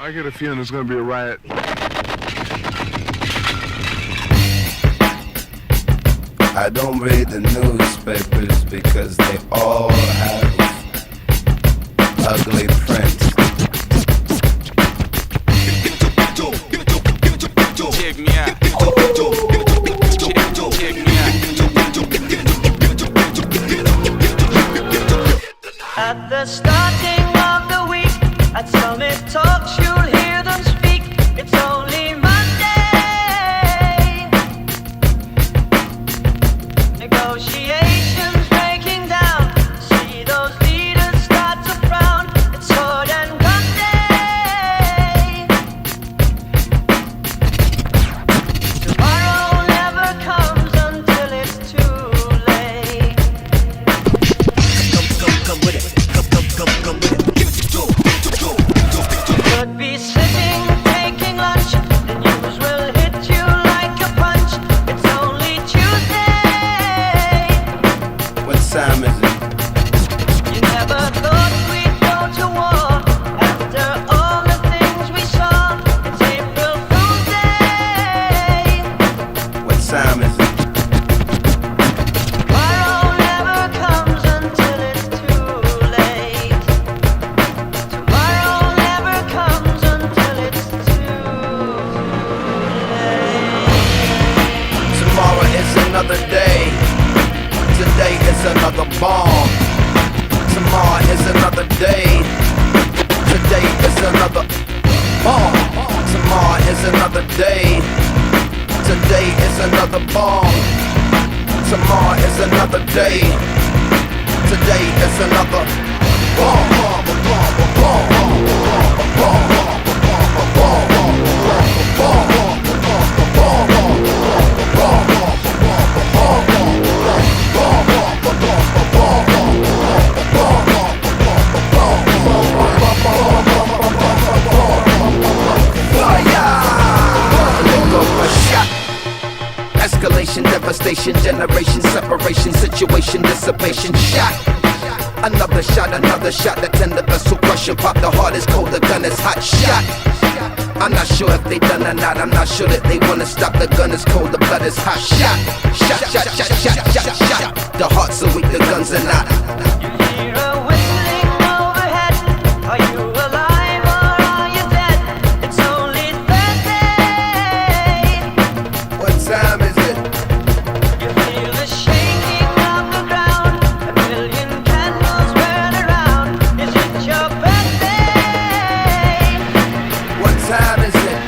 I get a feeling there's gonna be a riot. I don't read the newspapers because they all have ugly prints. Check me out. Check me out. At the starting of the week, at Summit Talks, you'll hear them speak. It's only Monday. Negotiations breaking down. See those leaders start to frown. It's sword and gun day. Tomorrow never comes until it's too late. Come with it. Come with it. Could be sitting, taking lunch. The news will hit you like a punch. It's only Tuesday. What time is it? You never thought we'd go to war after all the things we saw. It's April Fool's Day. What time is it? Tomorrow never comes until it's too late. Tomorrow never comes until it's too late. Tomorrow is another day. Today is another bomb. Tomorrow is another day. Today is another bomb. Tomorrow is another day. Today is another bomb. Tomorrow is another day. Today is another escalation, devastation, generation, separation, situation, dissipation, shot. Another shot, the tender vessel crushing, pop the heart is cold, the gun is hot, shot. I'm not sure if they done or not, I'm not sure that they wanna stop, the gun is cold, the blood is hot, shot. The hearts are weak, the guns are not. You hear a whistling overhead. Are you alive or are you dead? It's only Thursday. What time is it? You feel the shaking of the ground. A million candles burn around. Is it your birthday? What time is it?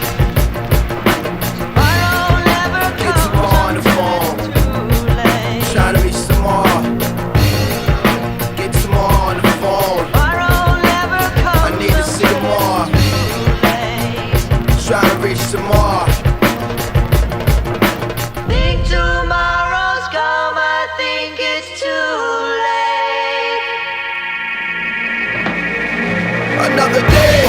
Tomorrow never Get comes tomorrow on the phone. too late. Trying to reach tomorrow. Get tomorrow on the phone. Tomorrow never comes I need to see tomorrow. too late. Trying to reach tomorrow. Think tomorrow's come, I think it's too late. Another day.